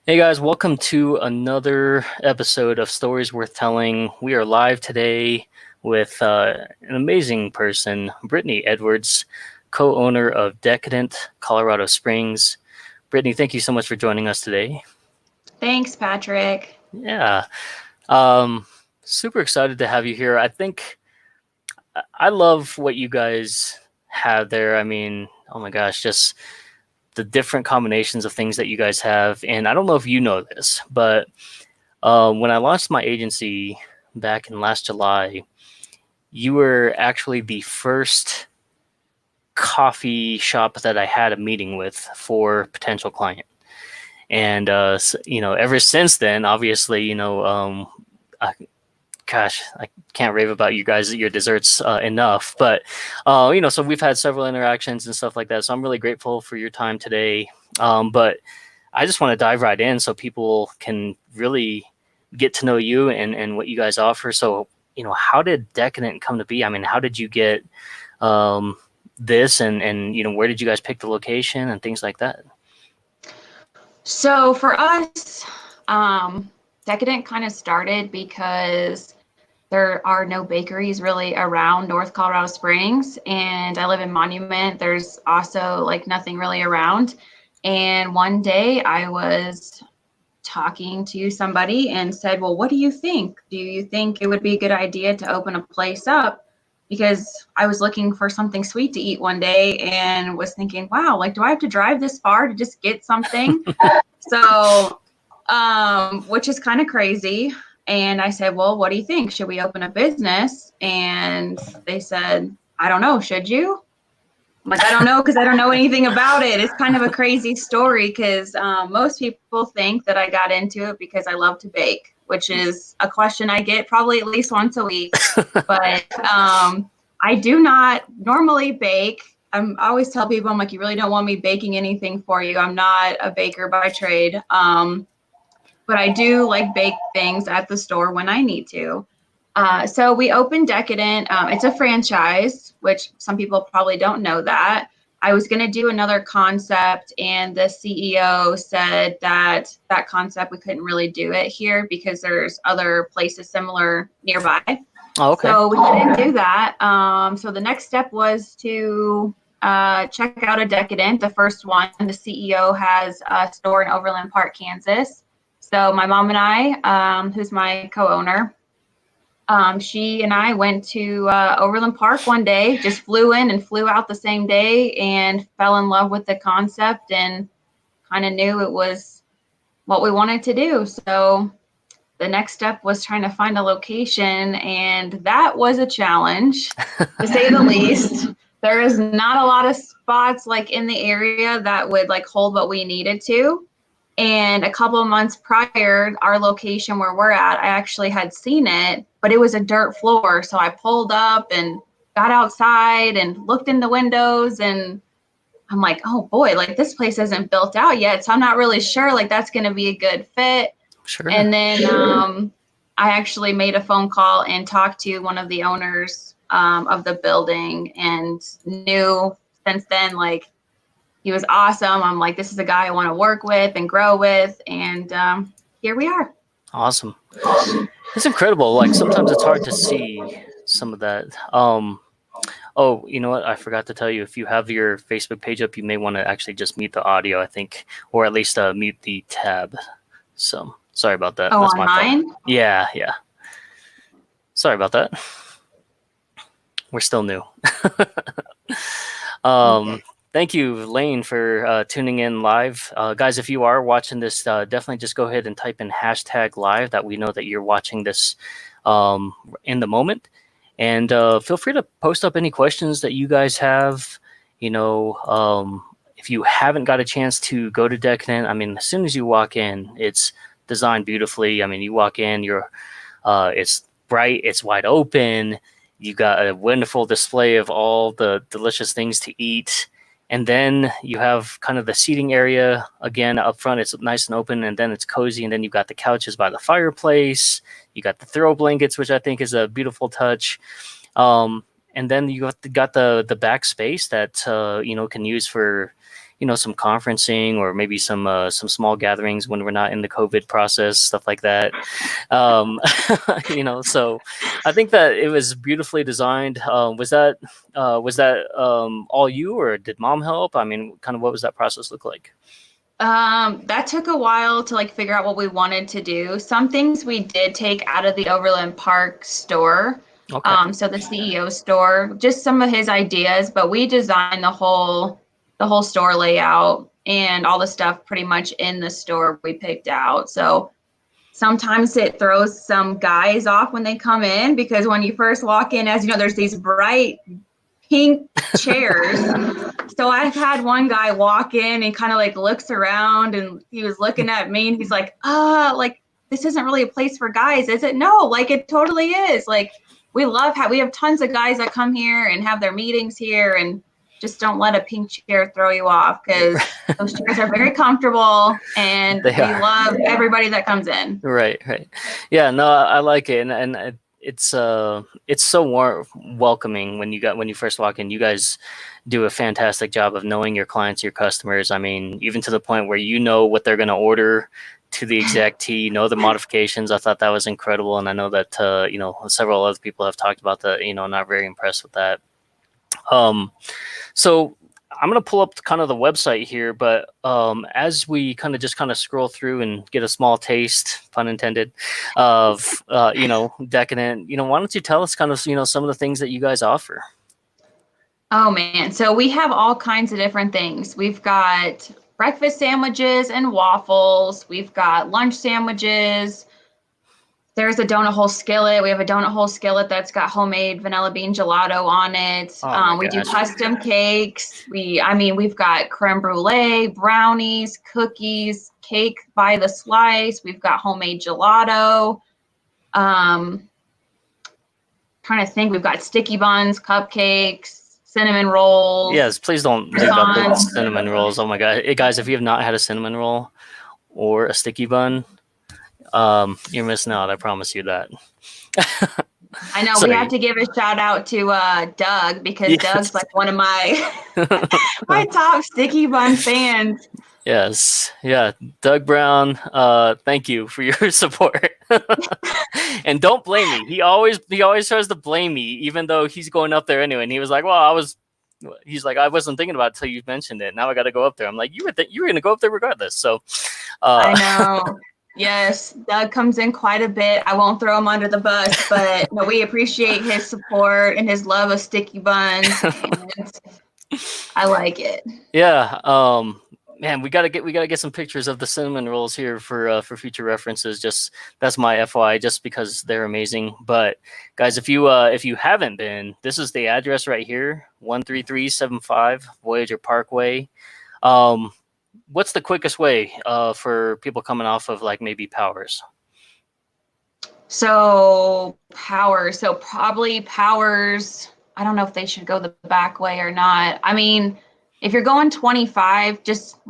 Hey guys, welcome to another episode of Stories Worth Telling. We are live today with an amazing person, Britni Edwards, co-owner of Decadent Colorado Springs. Britni, thank you so much for joining us today. Thanks, Patrick. Yeah, um, super excited to have you here. I love what you guys have there. I mean, oh my gosh, just the different combinations of things that you guys have. And I don't know if you know this, but when I launched my agency back in last July, you were actually the first coffee shop that I had a meeting with for potential client. And ever since then, obviously, I, gosh, I can't rave about you guys, your desserts enough. But so we've had several interactions and stuff like that. So I'm really grateful for your time today. But I just want to dive right in so people can really get to know you and what you guys offer. So, how did Decadent come to be? I mean, how did you get um, this and where did you guys pick the location and things like that? So for us, Decadent kind of started because there are no bakeries really around North Colorado Springs, and I live in Monument. There's also like nothing really around. And one day I was talking to somebody and said, well, what do you think? Do you think it would be a good idea to open a place up? Because I was looking for something sweet to eat one day and was thinking, wow, like, do I have to drive this far to just get something? So, which is kind of crazy. And I said, well, what do you think? Should we open a business? And they said, I don't know. Should you? I'm like, I don't know, because I don't know anything about it. It's kind of a crazy story because most people think that I got into it because I love to bake, which is a question I get probably at least once a week. But I do not normally bake. I always tell people, I'm like, you really don't want me baking anything for you. I'm not a baker by trade. But I do like bake things at the store when I need to. So we opened Decadent. It's a franchise, which some people probably don't know that. I was going to do another concept, and the CEO said that that concept, we couldn't really do it here because there's other places similar nearby. Oh, okay. So we couldn't do that. So the next step was to check out a Decadent, the first one. The CEO has a store in Overland Park, Kansas. So my mom and I, who's my co-owner, she and I went to Overland Park one day, just flew in and flew out the same day, and fell in love with the concept and kind of knew it was what we wanted to do. So the next step was trying to find a location, and that was a challenge, to say the least. There is not a lot of spots like in the area that would like hold what we needed to. And a couple of months prior, our location where we're at, I actually had seen it, but it was a dirt floor. So I pulled up and got outside and looked in the windows, and I'm like, oh boy, like this place isn't built out yet. So I'm not really sure like that's going to be a good fit. Sure. And then I actually made a phone call and talked to one of the owners of the building, and knew since then, like, he was awesome. I'm like, this is a guy I want to work with and grow with. And here we are. Awesome. It's incredible. Like sometimes it's hard to see some of that. Oh, you know what? I forgot to tell you. If you have your Facebook page up, you may want to actually just mute the audio, I think, or at least mute the tab. So sorry about that. Oh, That's on my fault. mine? Yeah, yeah. Sorry about that. We're still new. Okay. Thank you, Lane, for tuning in live. Guys, if you are watching this, definitely just go ahead and type in hashtag live, that we know that you're watching this in the moment. And feel free to post up any questions that you guys have. If you haven't got a chance to go to Decadent, I mean, as soon as you walk in, it's designed beautifully. I mean, you walk in, it's bright, it's wide open. You got a wonderful display of all the delicious things to eat. And then you have kind of the seating area again up front. It's nice and open, and then it's cozy. And then you've got the couches by the fireplace. You got the throw blankets, which I think is a beautiful touch. And then you got the back space that can use for some conferencing or maybe some small gatherings when we're not in the COVID process, stuff like that. So I think that it was beautifully designed. Was that all you, or did mom help? I mean, kind of what was that process look like? That took a while to like figure out what we wanted to do. Some things we did take out of the Overland Park store. Okay. So the CEO store, just some of his ideas, but we designed the whole store layout and all the stuff pretty much in the store we picked out. So sometimes it throws some guys off when they come in, because when you first walk in, as you know, there's these bright pink chairs. So I've had one guy walk in and kind of like looks around, and he was looking at me and he's like, like, this isn't really a place for guys, is it? No, like it totally is. Like, we have tons of guys that come here and have their meetings here, and just don't let a pink chair throw you off, because those chairs are very comfortable and we love everybody that comes in. Right. Yeah, no, I like it, and it's so welcoming when you first walk in. You guys do a fantastic job of knowing your clients, your customers. I mean, even to the point where you know what they're going to order to the exact T, the modifications. I thought that was incredible, and I know that several other people have talked about that. Not very impressed with that. So I'm going to pull up kind of the website here, but as we kind of scroll through and get a small taste, pun intended, of Decadent, why don't you tell us kind of some of the things that you guys offer? Oh man, so we have all kinds of different things. We've got breakfast sandwiches and waffles. We've got lunch sandwiches. There's a donut hole skillet. We have a donut hole skillet that's got homemade vanilla bean gelato on it. We do custom cakes. We've got creme brulee, brownies, cookies, cake by the slice. We've got homemade gelato. Trying to think. We've got sticky buns, cupcakes, cinnamon rolls. Yes, please don't leave out the cinnamon rolls. Oh my God. Hey, guys, if you have not had a cinnamon roll or a sticky bun, you're missing out. I promise you that. I know. We have to give a shout out to Doug, because Doug's like one of my my top sticky bun fans. Yes. Yeah. Doug Brown, thank you for your support. And don't blame me. He always tries to blame me, even though he's going up there anyway. And he was like, he's like, I wasn't thinking about it until you mentioned it. Now I got to go up there. I'm like, you were going to go up there regardless. So I know. Yes, Doug comes in quite a bit. I won't throw him under the bus, but no, we appreciate his support and his love of sticky buns. And I like it. Yeah. Man, we gotta get some pictures of the cinnamon rolls here for future references. Just that's my FYI, just because they're amazing. But guys, if you haven't been, this is the address right here, 13375 Voyager Parkway. What's the quickest way for people coming off of like maybe Powers? So probably Powers. I don't know if they should go the back way or not. I mean, if you're going 25,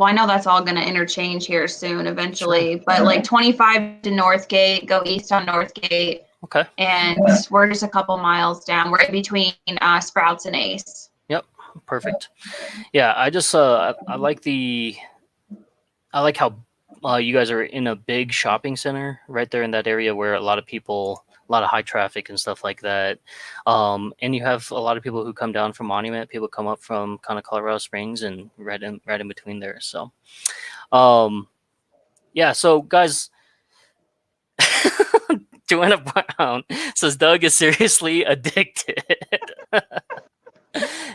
I know that's all going to interchange here soon eventually, sure. But like 25 to Northgate, go east on Northgate. Okay. And we're just a couple miles down. We're in between Sprouts and Ace. Yep. Perfect. Yeah. I just, I like how you guys are in a big shopping center right there in that area where a lot of high traffic and stuff like that. And you have a lot of people who come down from Monument, people come up from kind of Colorado Springs and right in between there. So, yeah. So guys, Joanna Brown says Doug is seriously addicted.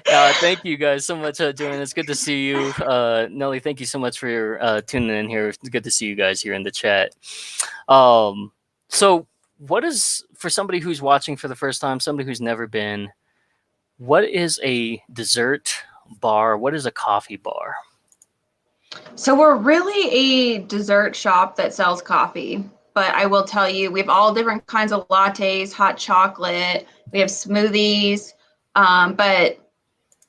Thank you guys so much, Joanna. It's good to see you. Nelly, thank you so much for your tuning in here. It's good to see you guys here in the chat. So what is, for somebody who's watching for the first time, somebody who's never been, what is a dessert bar? What is a coffee bar? So we're really a dessert shop that sells coffee, but I will tell you, we have all different kinds of lattes, hot chocolate, we have smoothies,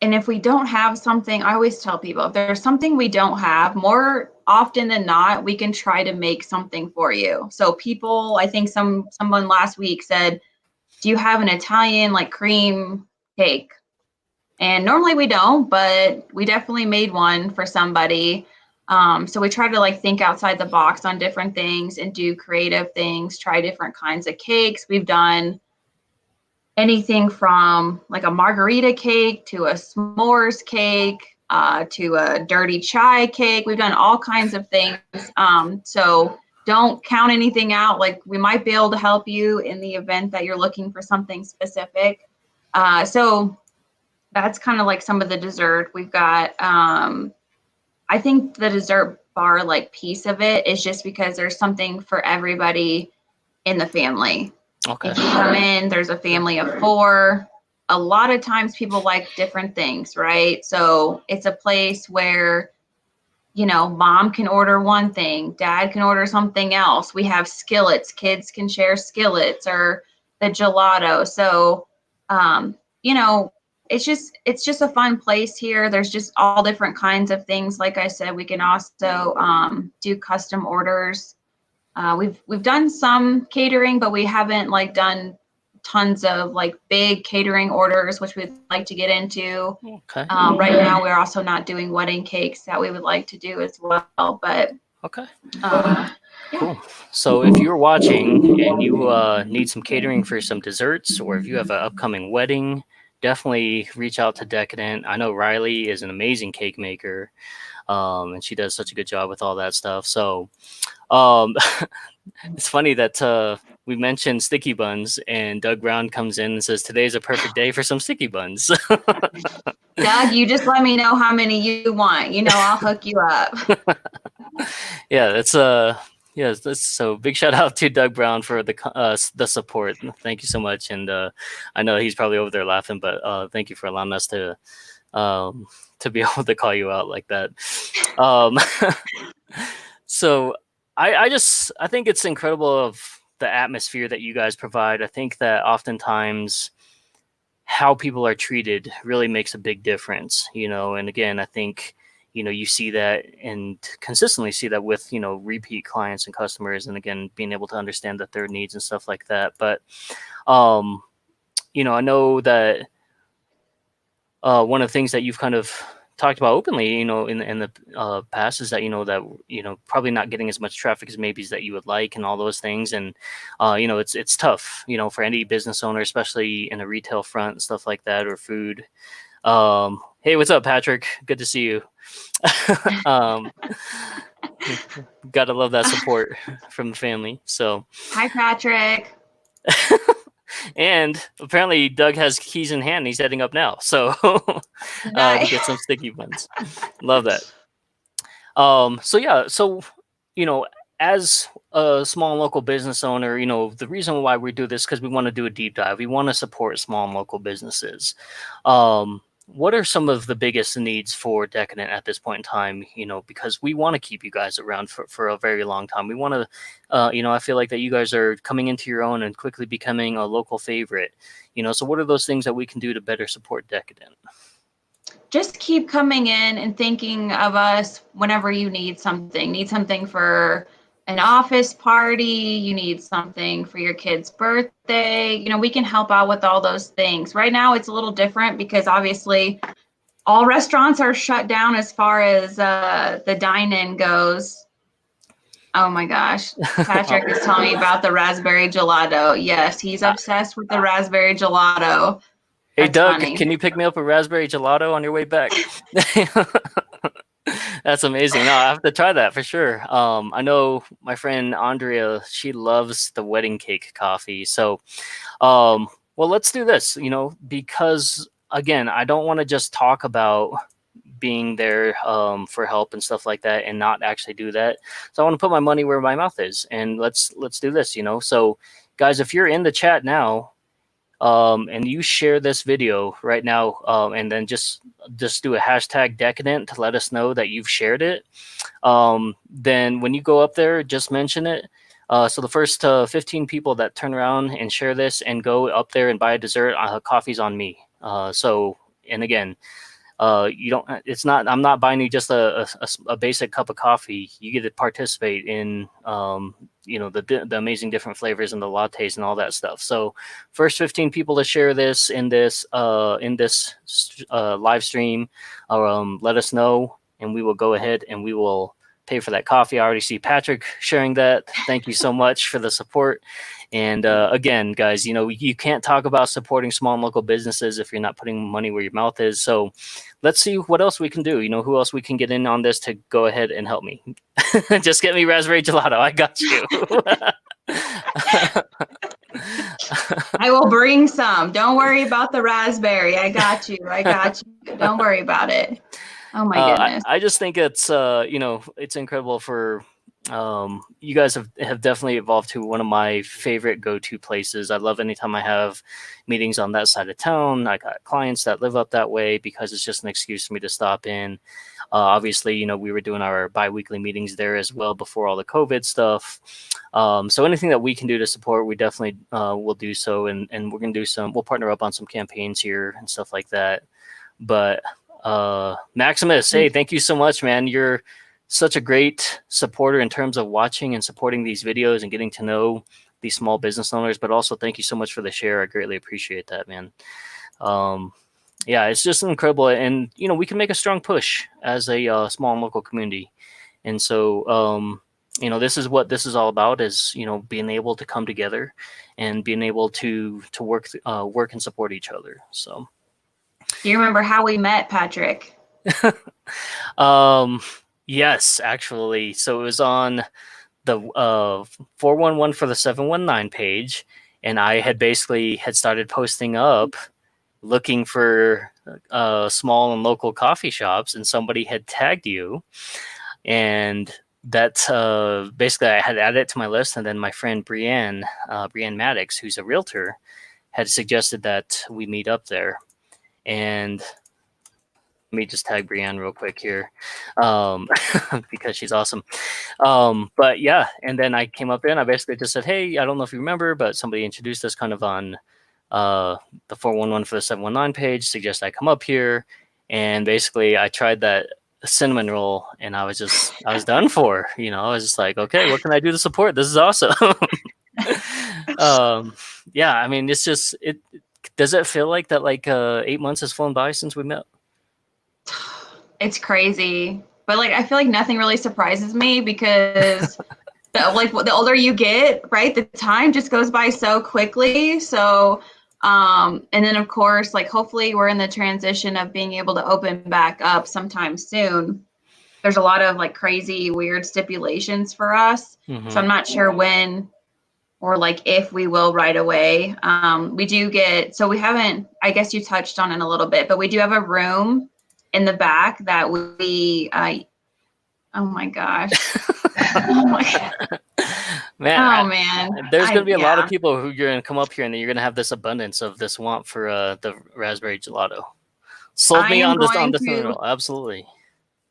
and if we don't have something, I always tell people, if there's something we don't have, more often than not, we can try to make something for you. So people, I think someone last week said, do you have an Italian like cream cake? And normally we don't, but we definitely made one for somebody. So we try to like think outside the box on different things and do creative things, try different kinds of cakes. We've done anything from like a margarita cake to a s'mores cake, to a dirty chai cake. We've done all kinds of things. So don't count anything out. Like we might be able to help you in the event that you're looking for something specific. So that's kind of like some of the dessert. We've got, I think the dessert bar like piece of it is just because there's something for everybody in the family. Okay. If you come in, there's a family of 4. A lot of times people like different things, right? So it's a place where, mom can order one thing, dad can order something else. We have skillets, kids can share skillets or the gelato. So, you know, it's just a fun place here. There's just all different kinds of things. Like I said, we can also do custom orders. We've done some catering, but we haven't like done tons of like big catering orders, which we'd like to get into. Okay. Right now, we're also not doing wedding cakes that we would like to do as well. But Okay. yeah. Cool. So if you're watching and you need some catering for some desserts, or if you have an upcoming wedding, definitely reach out to Decadent. I know Riley is an amazing cake maker, and she does such a good job with all that stuff. So it's funny that we mentioned sticky buns, and Doug Brown comes in and says, "Today's a perfect day for some sticky buns." Doug, you just let me know how many you want. I'll hook you up. Yeah, that's so big shout out to Doug Brown for the support. Thank you so much, and I know he's probably over there laughing, but thank you for allowing us to be able to call you out like that. Um, so I think it's incredible of the atmosphere that you guys provide. I think that oftentimes how people are treated really makes a big difference, and again, I think you see that and consistently see that with repeat clients and customers, and again being able to understand that their needs and stuff like that. But I know that one of the things that you've kind of talked about openly, in the past, is that that probably not getting as much traffic as maybe that you would like, and all those things, and it's tough, for any business owner, especially in a retail front and stuff like that, or food. Hey, what's up, Patrick? Good to see you. Gotta love that support from the family. So Hi, Patrick. and apparently Doug has keys in hand. He's heading up now, so to get some sticky buns. Love that. So yeah, so as a small local business owner, the reason why we do this because we want to do a deep dive. We want to support small and local businesses. What are some of the biggest needs for Decadent at this point in time? Because we want to keep you guys around for a very long time. We want to, I feel like that you guys are coming into your own and quickly becoming a local favorite. So what are those things that we can do to better support Decadent? Just keep coming in and thinking of us whenever you need something for an office party, you need something for your kid's birthday. We can help out with all those things. Right now it's a little different because obviously all restaurants are shut down as far as the dine-in goes. Oh my gosh, Patrick is telling me about the raspberry gelato. Yes, he's obsessed with the raspberry gelato. Hey, That's Doug, funny. can you pick me up a raspberry gelato on your way back? That's amazing. No, I have to try that for sure. I know my friend Andrea, she loves the wedding cake coffee. So, well, let's do this, because again, I don't want to just talk about being there for help and stuff like that and not actually do that. So I want to put my money where my mouth is, and let's do this, So guys, if you're in the chat now, and you share this video right now, and then just do a hashtag Decadent to let us know that you've shared it. Then when you go up there, just mention it. So the first 15 people that turn around and share this and go up there and buy a dessert, coffee's on me. And again, you don't. It's not. I'm not buying you just a basic cup of coffee. You get to participate in the amazing different flavors and the lattes and all that stuff. So first 15 people to share this in this live stream, let us know, and we will go ahead and we will pay for that coffee. I already see Patrick sharing that. Thank you so much for the support. And again, guys, you can't talk about supporting small and local businesses if you're not putting money where your mouth is. So let's see what else we can do. Who else we can get in on this to go ahead and help me. Just get me raspberry gelato. I got you. I will bring some. Don't worry about the raspberry. I got you. Don't worry about it. Oh my goodness. I just think it's it's incredible for you guys have definitely evolved to one of my favorite go-to places. I love anytime I have meetings on that side of town. I got clients that live up that way because it's just an excuse for me to stop in. Obviously, we were doing our bi-weekly meetings there as well before all the COVID stuff. So anything that we can do to support, we definitely will do so. And we're going to do we'll partner up on some campaigns here and stuff like that. But Maximus, hey, thank you so much, man. You're such a great supporter in terms of watching and supporting these videos and getting to know these small business owners, but also thank you so much for the share. I greatly appreciate that, man. Yeah, it's just incredible. And, we can make a strong push as a small and local community. And so, this is what this is all about is, being able to come together and being able to work and support each other. So. Do you remember how we met, Patrick? Yes, actually. So it was on the 411 for the 719 page, and I had started posting up looking for small and local coffee shops, and somebody had tagged you, and that basically I had added it to my list, and then my friend Brienne Maddox, who's a realtor, had suggested that we meet up there. And let me just tag Brienne real quick here because she's awesome. But yeah, and then I came up there and I basically just said, hey, I don't know if you remember, but somebody introduced us kind of on the 411 for the 719 page, suggest I come up here. And basically I tried that cinnamon roll and I was done for. I was just like, okay, what can I do to support? This is awesome. Yeah, I mean, it's just, does it feel like that 8 months has flown by since we met? It's crazy, but I feel like nothing really surprises me because the older you get, right, the time just goes by so quickly. So and then of course, hopefully we're in the transition of being able to open back up sometime soon. There's a lot of crazy weird stipulations for us. Mm-hmm. So I'm not sure when or if we will right away. We do we haven't, I guess you touched on it a little bit, but we do have a room in the back that we, oh my gosh. Oh my God. Man. There's going to be a lot of people who you're going to come up here and you're going to have this abundance of this want for the raspberry gelato. Sold me on this roll. Absolutely.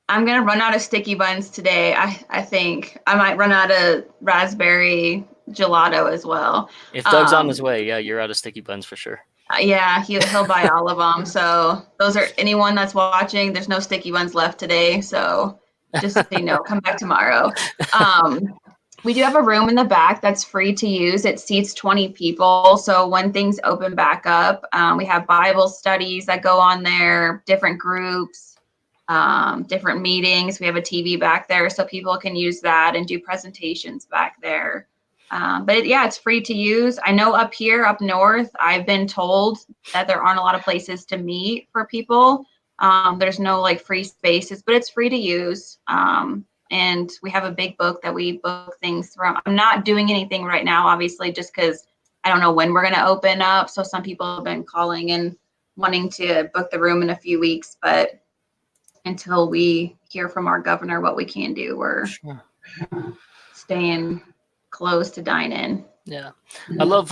I'm going to run out of sticky buns today. I think I might run out of raspberry gelato as well. If Doug's on his way, yeah, you're out of sticky buns for sure. Yeah, he'll buy all of them. So those are anyone that's watching. There's no sticky ones left today. So just so you know, come back tomorrow. We do have a room in the back that's free to use. It seats 20 people. So when things open back up, we have Bible studies that go on there, different groups, different meetings. We have a TV back there so people can use that and do presentations back there. But it's free to use. I know up north, I've been told that there aren't a lot of places to meet for people. There's no free spaces, but it's free to use. And we have a big book that we book things from. I'm not doing anything right now, obviously, just because I don't know when we're going to open up. So some people have been calling and wanting to book the room in a few weeks, but until we hear from our governor what we can do, we're staying close to dine in. Yeah. I love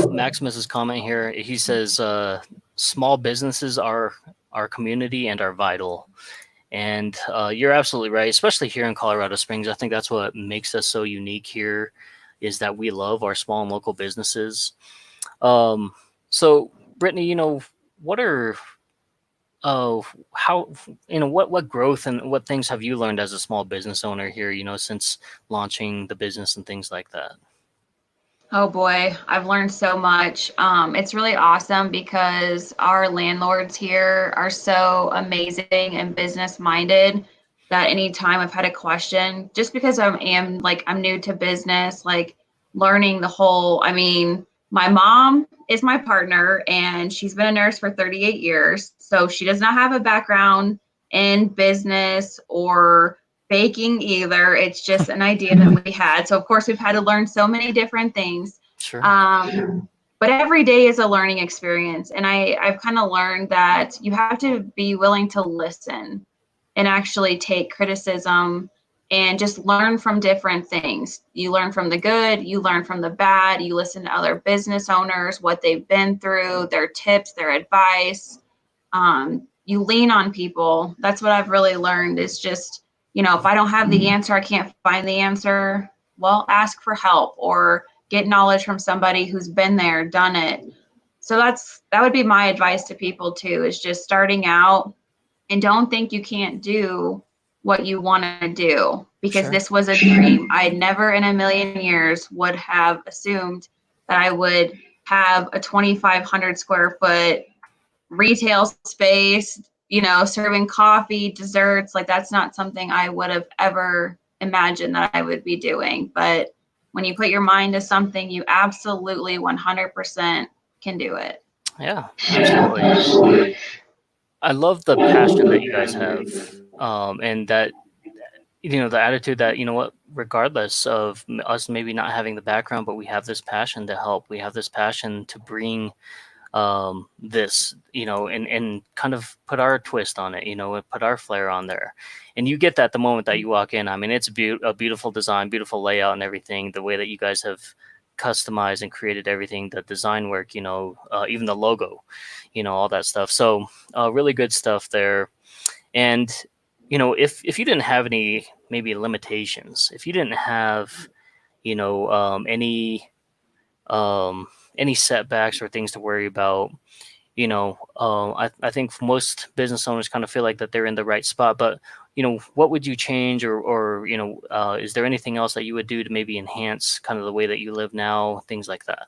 Maximus's comment here. He says small businesses are our community and are vital. And you're absolutely right, especially here in Colorado Springs. I think that's what makes us so unique here is that we love our small and local businesses. So Britni, what are Oh, how, what growth and what things have you learned as a small business owner here, since launching the business and things like that? Oh boy, I've learned so much. It's really awesome because our landlords here are so amazing and business minded that anytime I've had a question, just because I'm new to business, like learning the whole, I mean, my mom is my partner and she's been a nurse for 38 years. So she does not have a background in business or baking either. It's just an idea that we had. So of course we've had to learn so many different things. Sure. But every day is a learning experience. And I've kind of learned that you have to be willing to listen and actually take criticism and just learn from different things. You learn from the good, you learn from the bad, you listen to other business owners, what they've been through, their tips, their advice. You lean on people. That's what I've really learned is just, if I don't have the answer, I can't find the answer, well, ask for help or get knowledge from somebody who's been there, done it. So that would be my advice to people too, is just starting out and don't think you can't do what you want to do because Sure. this was a dream. I never in a million years would have assumed that I would have a 2,500 square foot retail space, serving coffee, desserts. Like that's not something I would have ever imagined that I would be doing. But when you put your mind to something, you absolutely 100% can do it. Yeah, absolutely. I love the passion that you guys have, and that, the attitude that, regardless of us maybe not having the background, but we have this passion to help. We have this passion to bring this, and kind of put our twist on it, and put our flair on there. And you get that the moment that you walk in. I mean, it's a beautiful design, beautiful layout and everything. The way that you guys have customized and created everything, the design work, even the logo, all that stuff. So really good stuff there. And if you didn't have any maybe limitations, if you didn't have you know um, any setbacks or things to worry about, I think most business owners kind of feel like that they're in the right spot. But what would you change, or is there anything else that you would do to maybe enhance kind of the way that you live now, things like that?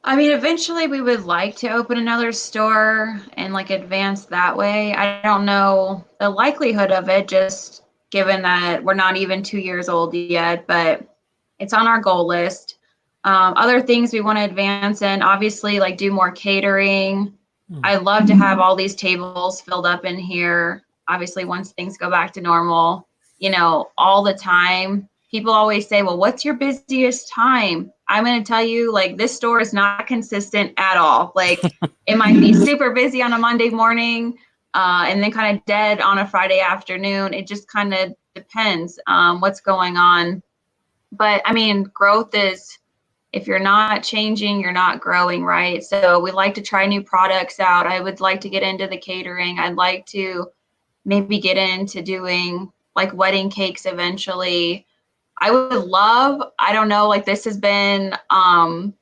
I mean, eventually we would like to open another store and like advance that way. I don't know the likelihood of it, just given that we're not even 2 years old yet, but it's on our goal list. Other things we want to advance in, obviously, like do more catering. Hmm. I love to have all these tables filled up in here. Obviously, once things go back to normal, all the time. People always say, well, what's your busiest time? I'm going to tell you, like, this store is not consistent at all. Like, it might be super busy on a Monday morning and then kind of dead on a Friday afternoon. It just kind of depends what's going on. But I mean, growth is, if you're not changing, you're not growing, right? So we like to try new products out. I would like to get into the catering. I'd like to maybe get into doing like wedding cakes eventually. I would love, I don't know, like this has been kind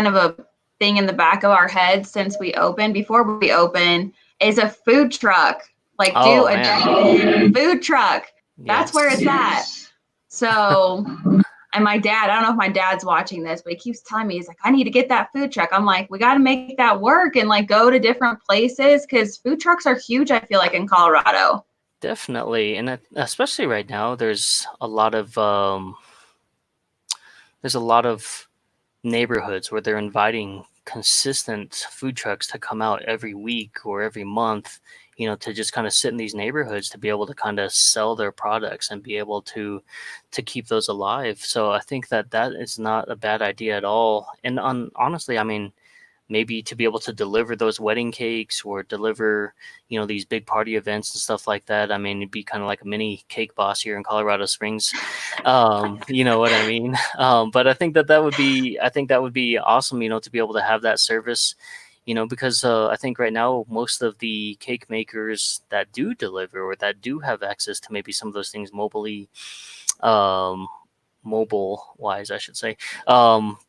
of a thing in the back of our head since we opened, before we open, is a food truck. Like do Oh a man. food truck. That's where it's Yes. at. So, and my dad, I don't know if my dad's watching this, but he keeps telling me, he's like, I need to get that food truck. I'm like, we got to make that work and like go to different places because food trucks are huge, I feel like, in Colorado. Definitely, and especially right now, there's a lot of neighborhoods where they're inviting consistent food trucks to come out every week or every month, to just kind of sit in these neighborhoods to be able to kind of sell their products and be able to keep those alive. So I think that that is not a bad idea at all. And honestly, I mean, maybe to be able to deliver those wedding cakes or deliver, these big party events and stuff like that. I mean, it'd be kind of like a mini cake boss here in Colorado Springs. You know what I mean? But I think that would be awesome, to be able to have that service, because I think right now most of the cake makers that do deliver or that do have access to maybe some of those things um, mobile wise, I should say,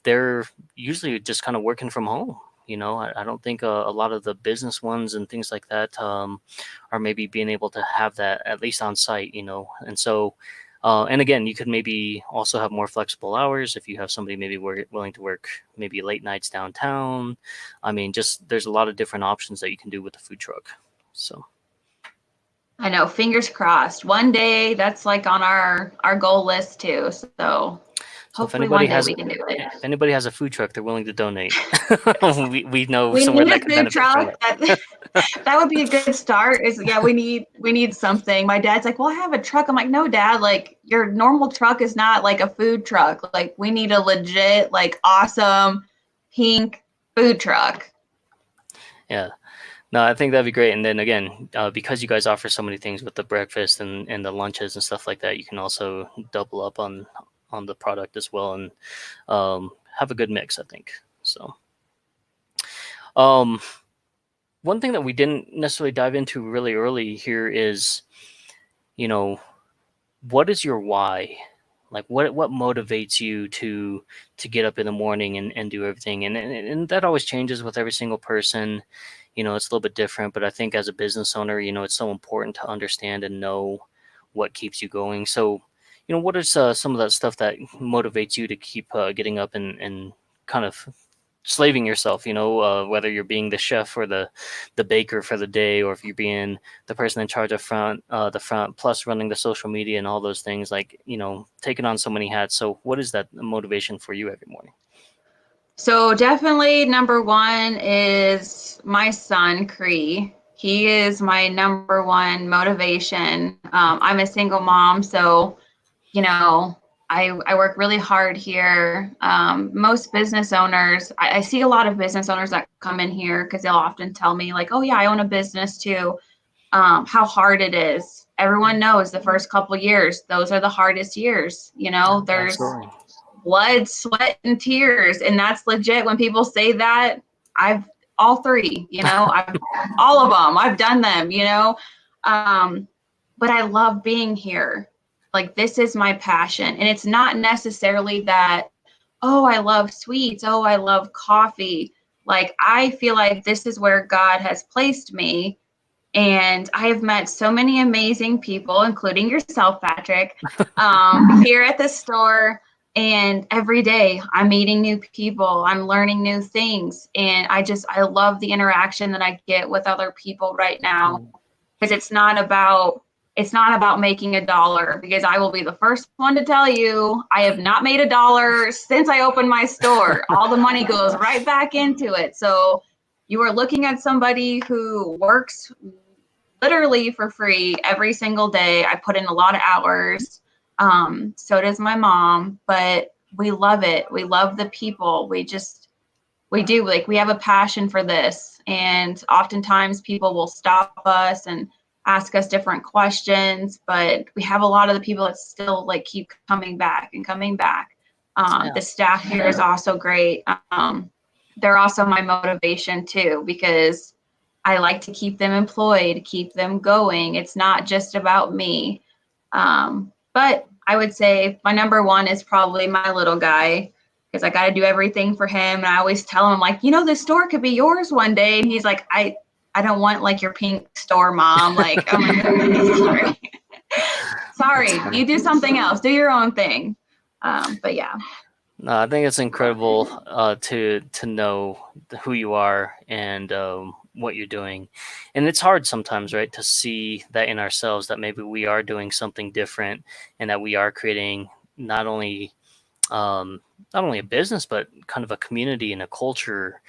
they're usually just kind of working from home, I don't think a lot of the business ones and things like that are maybe being able to have that at least on site, and so. And again, you could maybe also have more flexible hours if you have somebody maybe willing to work maybe late nights downtown. I mean, just there's a lot of different options that you can do with the food truck. So. I know, fingers crossed. One day that's like on our goal list too. So So if hopefully anybody one day has we can do it. if anybody has a food truck they're willing to donate, we know We somewhere need that a could food benefit from truck. it. That would be a good start. Is yeah, we need something. My dad's like, well, I have a truck. I'm like, no, Dad, like your normal truck is not like a food truck. Like we need a legit, like awesome pink food truck. Yeah. No, I think that'd be great. And then again, because you guys offer so many things with the breakfast and the lunches and stuff like that, you can also double up on the product as well and have a good mix, I think. So, um, one thing that we didn't necessarily dive into really early here is, you know, what is your why? Like what motivates you to get up in the morning and do everything? And that always changes with every single person. It's a little bit different, but I think as a business owner, it's so important to understand and know what keeps you going. So, what is some of that stuff that motivates you to keep getting up and kind of slaving yourself, whether you're being the chef or the baker for the day, or if you're being the person in charge of the front, plus running the social media and all those things, like, taking on so many hats. So what is that motivation for you every morning? So definitely number one is my son, Cree. He is my number one motivation. I'm a single mom, so you know, I work really hard here. Most business owners, I see a lot of business owners that come in here because they'll often tell me like, oh yeah, I own a business too. How hard it is. Everyone knows the first couple years, those are the hardest years. There's Absolutely. blood, sweat, and tears. And that's legit. When people say that, I've all three, I've all of them. I've done them, but I love being here. Like this is my passion. And it's not necessarily that, oh, I love sweets. Oh, I love coffee. Like I feel like this is where God has placed me. And I have met so many amazing people, including yourself, Patrick, here at the store. And every day I'm meeting new people, I'm learning new things. And I love the interaction that I get with other people right now, Mm. because it's not about making a dollar, because I will be the first one to tell you I have not made a dollar since I opened my store. All the money goes right back into it. So you are looking at somebody who works literally for free every single day. I put in a lot of hours. So does my mom, but we love it. We love the people. We do, like, we have a passion for this. And oftentimes people will stop us and ask us different questions, but we have a lot of the people that still like keep coming back and coming back. Yeah. The staff here is also great. They're also my motivation too, because I like to keep them employed, keep them going. It's not just about me. But I would say my number one is probably my little guy, because I got to do everything for him. And I always tell him, I'm like, this store could be yours one day. And he's like, I don't want like your pink store, Mom. Like, I'm like, sorry. That's Sorry, funny. you do something else. Do your own thing. But yeah. No, I think it's incredible to know who you are and what you're doing, and it's hard sometimes, right, to see that in ourselves, that maybe we are doing something different and that we are creating not only um, not only a business but kind of a community and a culture,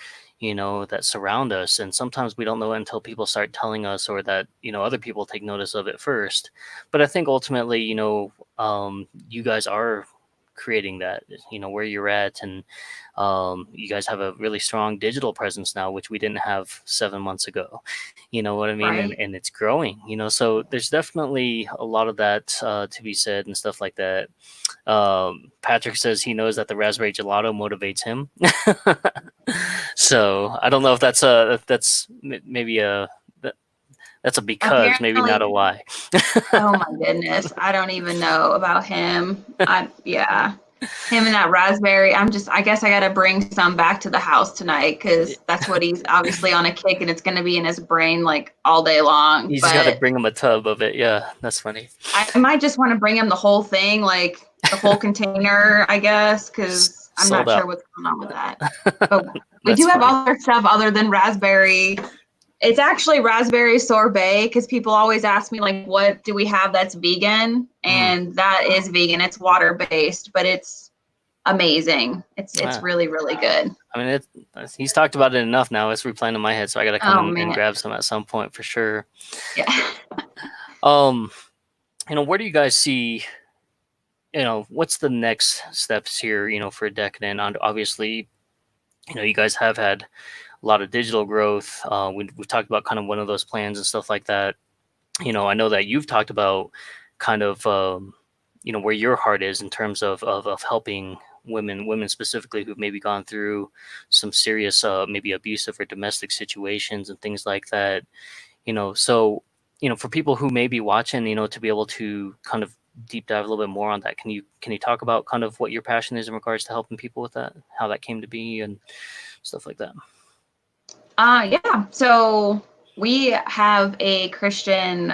that surround us. And sometimes we don't know it until people start telling us, or that other people take notice of it first. But I think ultimately, you guys are creating that, where you're at, and you guys have a really strong digital presence now, which we didn't have 7 months ago. You know what I mean? and, Right. and it's growing, so there's definitely a lot of that to be said and stuff like that. Patrick says he knows that the raspberry gelato motivates him. So I don't know if maybe that's a because, maybe not Apparently, a why. oh my goodness, I don't even know about him. Yeah. Him and that raspberry. I guess I got to bring some back to the house tonight because that's what he's obviously on a kick and it's going to be in his brain like all day long. You just got to But bring him a tub of it. Yeah, that's funny. I might just want to bring him the whole thing, like the whole container, I guess, because I'm Sold not sure out. what's going on with that. But we That's do have funny. other stuff other than raspberry. It's actually raspberry sorbet because people always ask me like, what do we have that's vegan? Mm. And that is vegan. It's water based, but it's amazing. It's Ah, really, really good. I mean, he's talked about it enough now. It's replaying in my head, so I got to come Oh and man. grab some at some point for sure. Yeah. Um, where do you guys see, what's the next steps here, for Decadent? Obviously, you guys have had a lot of digital growth. We've talked about kind of one of those plans and stuff like that. I know that you've talked about kind of, where your heart is in terms of helping women specifically who've maybe gone through some serious, maybe abusive or domestic situations and things like that. So, for people who may be watching, to be able to kind of deep dive a little bit more on that, can you talk about kind of what your passion is in regards to helping people with that, how that came to be and stuff like that? Yeah. So we have a Christian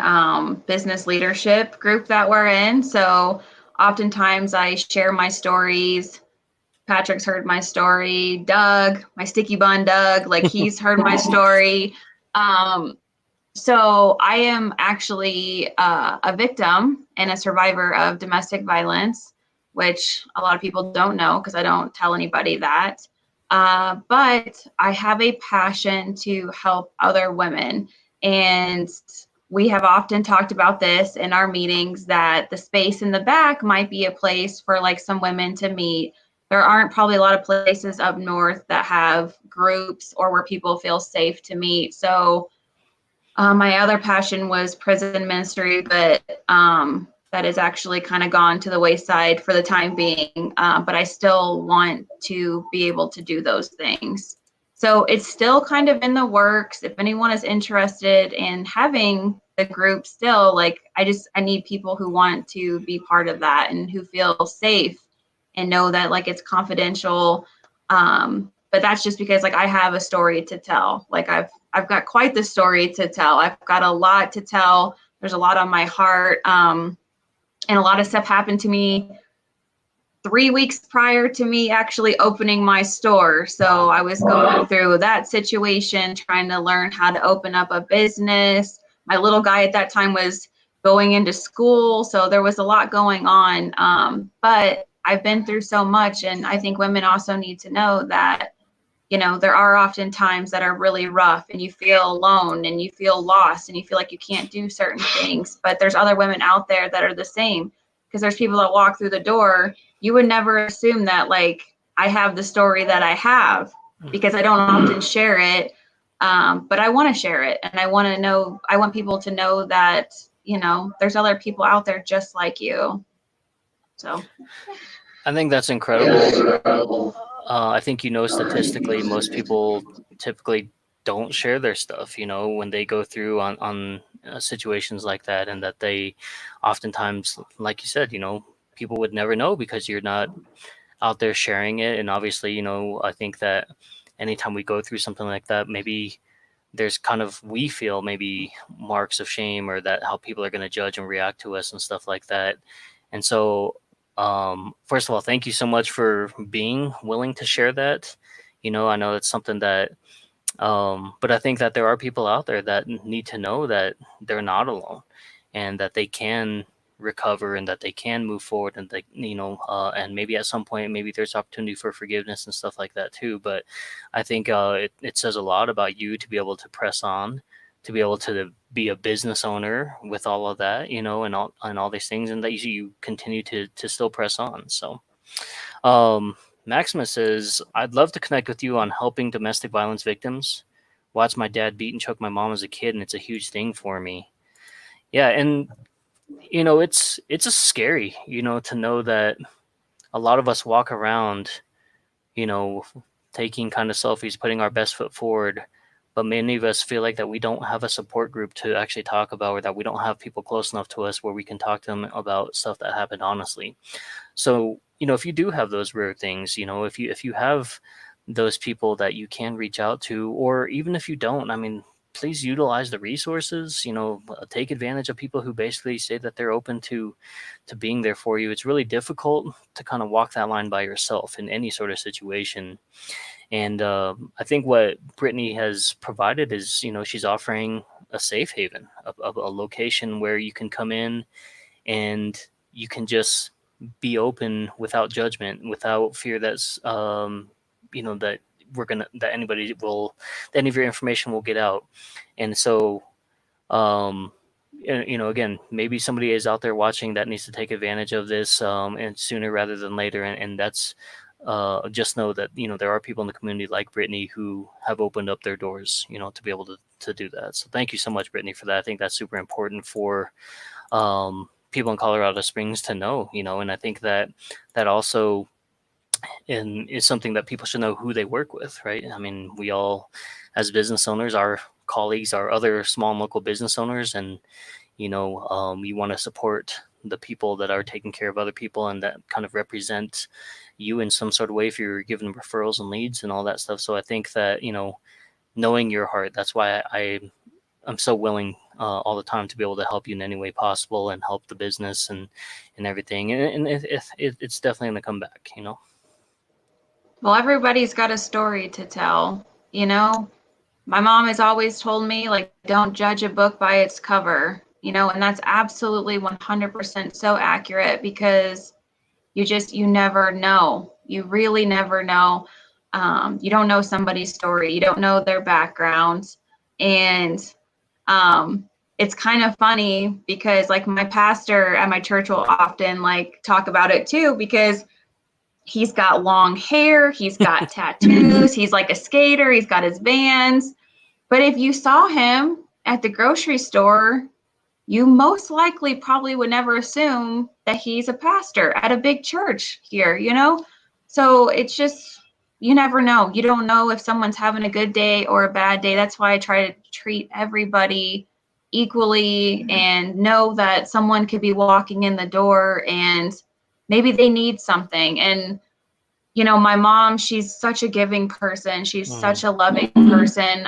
business leadership group that we're in. So oftentimes I share my stories. Patrick's heard my story. Doug, my sticky bun Doug, like he's heard my story. Um, so I am actually a victim and a survivor of domestic violence, which a lot of people don't know because I don't tell anybody that. But I have a passion to help other women. And we have often talked about this in our meetings that the space in the back might be a place for like some women to meet. There aren't probably a lot of places up north that have groups or where people feel safe to meet. So my other passion was prison ministry, but that has actually kind of gone to the wayside for the time being. But I still want to be able to do those things. So it's still kind of in the works. If anyone is interested in having the group still, like I need people who want to be part of that and who feel safe and know that like it's confidential. But that's just because like I have a story to tell. Like I've got quite the story to tell. I've got a lot to tell. There's a lot on my heart. And a lot of stuff happened to me 3 weeks prior to me actually opening my store. So I was going through that situation, trying to learn how to open up a business. My little guy at that time was going into school. So there was a lot going on. But I've been through so much. And I think women also need to know that there are often times that are really rough and you feel alone and you feel lost and you feel like you can't do certain things. But there's other women out there that are the same because there's people that walk through the door. You would never assume that like I have the story that I have because I don't often share it. But I want to share it and I want people to know that, there's other people out there just like you. So I think that's incredible. I think, statistically, most people typically don't share their stuff, when they go through on situations like that, and that they oftentimes, like you said, people would never know because you're not out there sharing it. And obviously, I think that anytime we go through something like that, maybe there's kind of, we feel maybe marks of shame or that how people are going to judge and react to us and stuff like that. And so, first of all, thank you so much for being willing to share that. I know it's something that, but I think that there are people out there that need to know that they're not alone and that they can recover and that they can move forward and they, and maybe at some point, maybe there's opportunity for forgiveness and stuff like that too. But I think it says a lot about you to be able to press on, to be able to be a business owner with all of that, and all these things, and that you continue to still press on. So, Maximus says, I'd love to connect with you on helping domestic violence victims. Watched my dad beat and choke my mom as a kid, and it's a huge thing for me. Yeah, and it's a scary, to know that a lot of us walk around, you know, taking kind of selfies, putting our best foot forward, but many of us feel like that we don't have a support group to actually talk about, or that we don't have people close enough to us where we can talk to them about stuff that happened honestly. So if you do have those rare things, if you have those people that you can reach out to, or even if you don't, I mean, please utilize the resources. Take advantage of people who basically say that they're open to being there for you. It's really difficult to kind of walk that line by yourself in any sort of situation. And I think what Brittany has provided is, she's offering a safe haven, a location where you can come in and you can just be open without judgment, without fear that that any of your information will get out. And so, um, again, maybe somebody is out there watching that needs to take advantage of this, and sooner rather than later. And that's, just know that, there are people in the community like Brittany who have opened up their doors, to be able to do that. So thank you so much, Brittany, for that. I think that's super important for, people in Colorado Springs to know, and I think that also is something that people should know who they work with, right? I mean, we all, as business owners, our colleagues are other small and local business owners, and you want to support the people that are taking care of other people and that kind of represent you in some sort of way if you're giving referrals and leads and all that stuff. So I think that, knowing your heart, that's why I'm so willing, all the time, to be able to help you in any way possible and help the business and everything. And it's definitely going to come back, Well, everybody's got a story to tell, you know. My mom has always told me, like, don't judge a book by its cover, and that's absolutely 100% so accurate, because you never know. You really never know. You don't know somebody's story. You don't know their background. And it's kind of funny because, like, my pastor at my church will often, like, talk about it too, because he's got long hair, he's got tattoos, he's like a skater, he's got his bands. But if you saw him at the grocery store, you most likely probably would never assume that he's a pastor at a big church here. So it's just, you never know. You don't know if someone's having a good day or a bad day. That's why I try to treat everybody equally and know that someone could be walking in the door and maybe they need something. And my mom, she's such a giving person. She's such a loving person.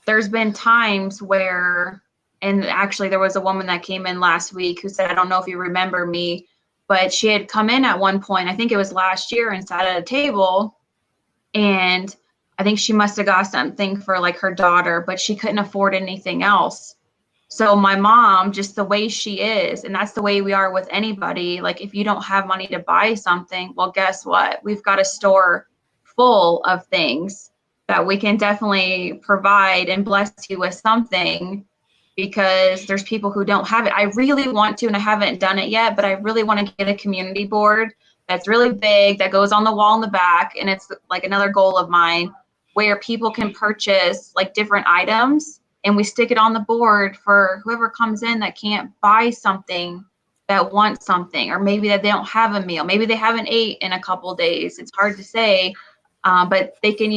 There's been times where, and actually there was a woman that came in last week who said, I don't know if you remember me, but she had come in at one point, I think it was last year, and sat at a table, and I think she must have got something for, like, her daughter, but she couldn't afford anything else. So my mom, just the way she is, and that's the way we are with anybody, like, if you don't have money to buy something, well, guess what? We've got a store full of things that we can definitely provide and bless you with something, because there's people who don't have it. I really want to, and I haven't done it yet, but I really want to get a community board that's really big, that goes on the wall in the back, and it's like another goal of mine, where people can purchase, like, different items, and we stick it on the board for whoever comes in that can't buy something, that wants something, or maybe that they don't have a meal, maybe they haven't ate in a couple of days. It's hard to say, but they can,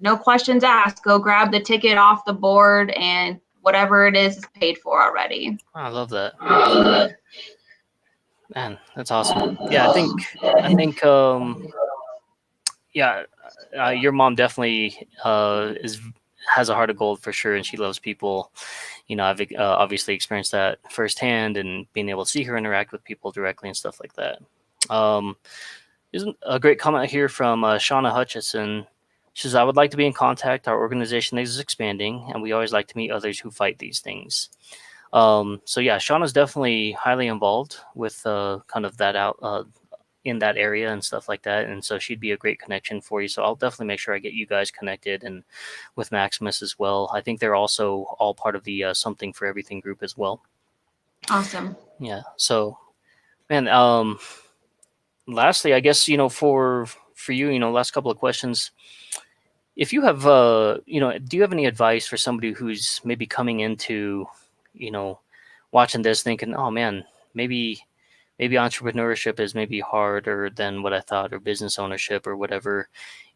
no questions asked, go grab the ticket off the board, and whatever it is paid for already. I love that. Man, that's awesome. Yeah, yeah, your mom definitely has a heart of gold for sure, and she loves people. I've obviously experienced that firsthand, and being able to see her interact with people directly and stuff like that. Isn't a great comment here from Shauna Hutchison. She says, I would like to be in contact. Our organization is expanding, and we always like to meet others who fight these things. So yeah, Shauna's definitely highly involved with kind of that out in that area and stuff like that. And so she'd be a great connection for you. So I'll definitely make sure I get you guys connected, and with Maximus as well. I think they're also all part of the Something for Everything group as well. Awesome. Yeah. So, man, lastly, I guess, for you, last couple of questions. If you have, do you have any advice for somebody who's maybe coming into, watching this thinking, oh man, maybe entrepreneurship is maybe harder than what I thought, or business ownership or whatever.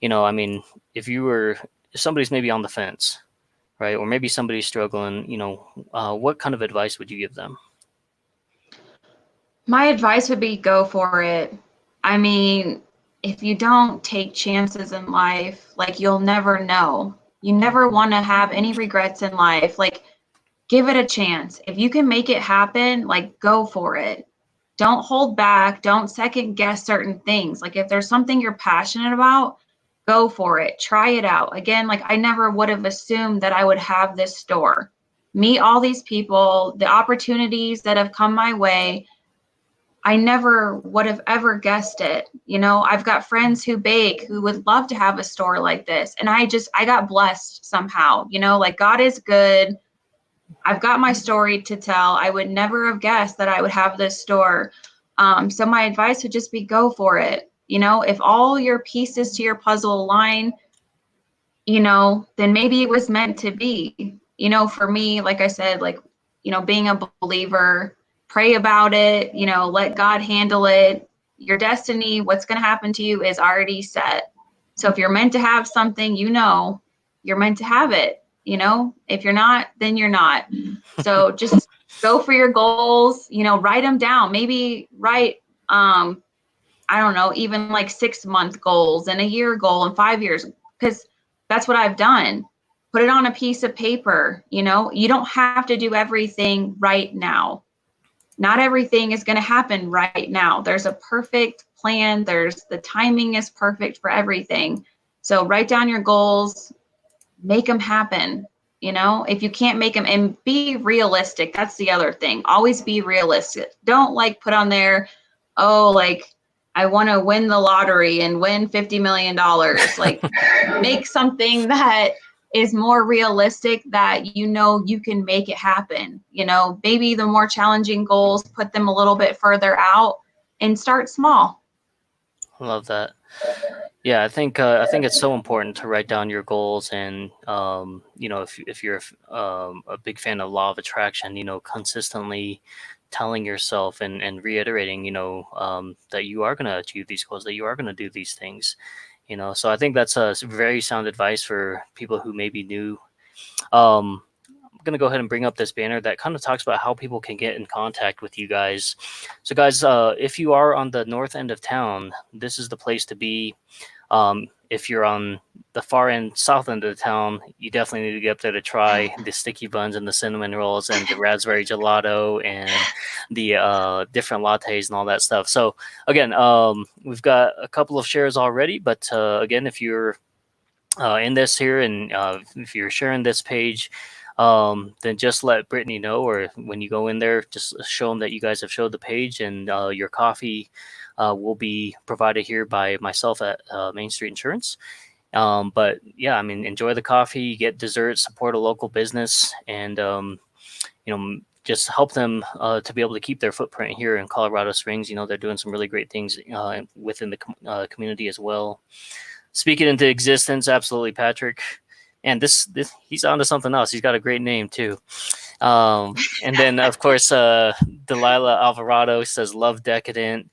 I mean, if somebody's maybe on the fence, right? Or maybe somebody's struggling, what kind of advice would you give them? My advice would be, go for it. I mean, if you don't take chances in life, like you'll never know. You never want to have any regrets in life. Like give it a chance. If you can make it happen, like go for it. Don't hold back. Don't second guess certain things. Like if there's something you're passionate about, go for it. Try it out. Again, like I never would have assumed that I would have this store. Meet all these people, the opportunities that have come my way. I never would have ever guessed it. You know, I've got friends who bake who would love to have a store like this. And I got blessed somehow, you know, like God is good. I've got my story to tell. I would never have guessed that I would have this store. So my advice would just be go for it. You know, if all your pieces to your puzzle align, you know, then maybe it was meant to be. You know, for me, like I said, like, you know, being a believer, pray about it, you know, let God handle it. Your destiny, what's going to happen to you is already set. So if you're meant to have something, you know, you're meant to have it. You know, if you're not, then you're not. So just go for your goals, you know, write them down. Maybe write, I don't know, even like 6-month goals and a year goal and 5 years, because that's what I've done. Put it on a piece of paper. You know, you don't have to do everything right now. Not everything is going to happen right now. There's a perfect plan. The timing is perfect for everything. So write down your goals, make them happen. You know, if you can't make them, and be realistic. That's the other thing. Always be realistic. Don't like put on there, oh, like I want to win the lottery and win $50 million. Like make something that is more realistic, that you know you can make it happen. You know, maybe the more challenging goals, put them a little bit further out and start small. I love that. Yeah, I think it's so important to write down your goals, and you know, if you're a big fan of law of attraction, you know, consistently telling yourself and reiterating, you know, that you are going to achieve these goals, that you are going to do these things, you know. So I think that's a very sound advice for people who may be new. I'm going to go ahead and bring up this banner that kind of talks about how people can get in contact with you guys. So, guys, if you are on the north end of town, this is the place to be. If you're on the far end, south end of the town, you definitely need to get up there to try the sticky buns and the cinnamon rolls and the raspberry gelato and the different lattes and all that stuff. So, again, we've got a couple of shares already, but again, if you're in this here, and if you're sharing this page, then just let Brittany know, or when you go in there, just show them that you guys have showed the page, and your coffee will be provided here by myself at Main Street Insurance. But yeah, I mean, enjoy the coffee, get dessert, support a local business, and you know, just help them to be able to keep their footprint here in Colorado Springs. You know, they're doing some really great things within the community as well. Speak it into existence, absolutely, Patrick. And this he's onto something else. He's got a great name too. And then of course, Delilah Alvarado says, "Love Decadent."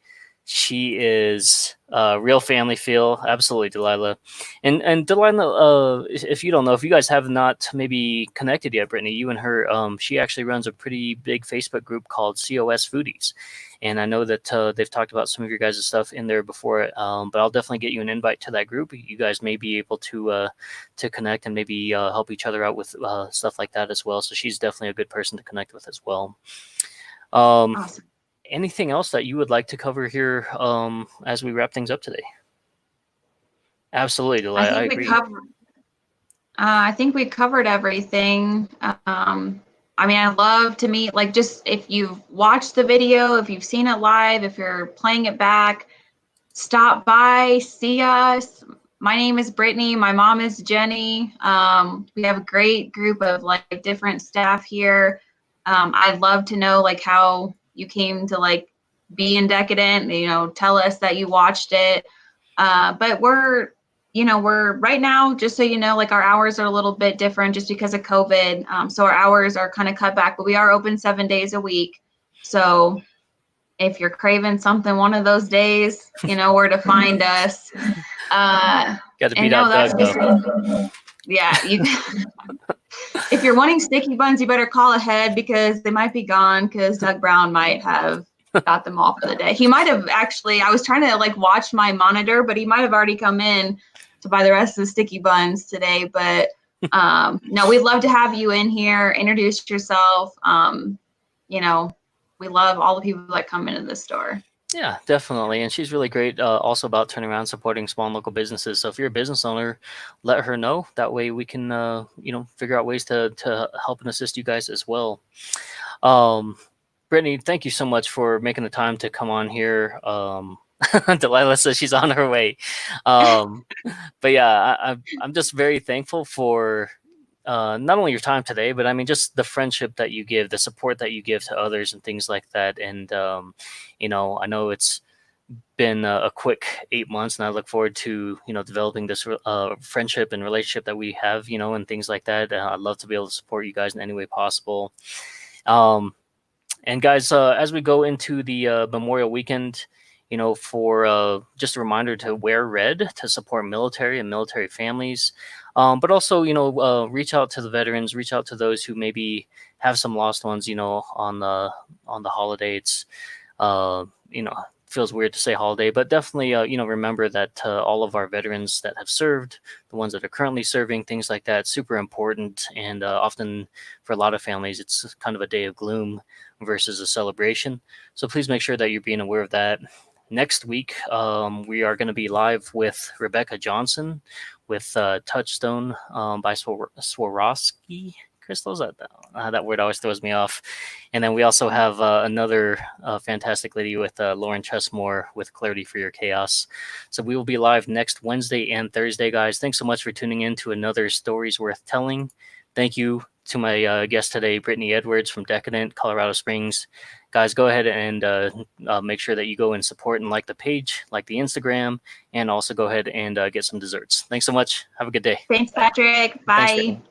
She is real family feel, absolutely, Delilah. And Delilah, if you don't know, if you guys have not maybe connected yet, Brittany, you and her, she actually runs a pretty big Facebook group called COS Foodies. And I know that they've talked about some of your guys' stuff in there before, but I'll definitely get you an invite to that group. You guys may be able to connect and maybe help each other out with stuff like that as well. So she's definitely a good person to connect with as well. Awesome. Anything else that you would like to cover here as we wrap things up today? Absolutely, Delilah. I agree. I think we covered everything. I mean, I love to meet, like, just if you've watched the video, if you've seen it live, if you're playing it back, stop by, see us. My name is Brittany. My mom is Jenny. We have a great group of like different staff here. I'd love to know like how you came to like be in Decadent, you know, tell us that you watched it. But we're right now, just so you know, like our hours are a little bit different just because of COVID. So our hours are kind of cut back, but we are open 7 days a week. So if you're craving something one of those days, you know where to find us. Got to beat out Doug, though. Yeah. If you're wanting sticky buns, you better call ahead because they might be gone because Doug Brown might have got them all for the day. He might have actually, I was trying to like watch my monitor, but he might have already come in to buy the rest of the sticky buns today. But no, we'd love to have you in here, introduce yourself. You know, we love all the people that come into the store. Yeah, definitely. And she's really great also about turning around supporting small and local businesses. So if you're a business owner, let her know. That way we can, figure out ways to help and assist you guys as well. Um, Brittany, thank you so much for making the time to come on here. Delilah says she's on her way. Um, but yeah, I'm just very thankful for not only your time today, but I mean, just the friendship that you give, the support that you give to others, and things like that. And I know it's been a quick 8 months, and I look forward to developing this friendship and relationship that we have, and things like that. I'd love to be able to support you guys in any way possible. And guys, as we go into the Memorial Weekend, for just a reminder to wear red to support military and military families, but also, reach out to the veterans, reach out to those who maybe have some lost ones, on the holidays. Uh, you know, feels weird to say holiday, but definitely, remember that all of our veterans that have served, the ones that are currently serving, things like that, super important. And often for a lot of families, it's kind of a day of gloom versus a celebration. So please make sure that you're being aware of that. Next week, we are going to be live with Rebecca Johnson with Touchstone by Swarovski crystals. That word always throws me off. And then we also have another fantastic lady with Lauren Chesmore with Clarity for Your Chaos. So we will be live next Wednesday and Thursday, guys. Thanks so much for tuning in to another Stories Worth Telling. Thank you to my guest today, Britni Edwards from Decadent, Colorado Springs. Guys, go ahead and make sure that you go and support and like the page, like the Instagram, and also go ahead and get some desserts. Thanks so much. Have a good day. Thanks, Patrick. Bye. Thanks, Britni.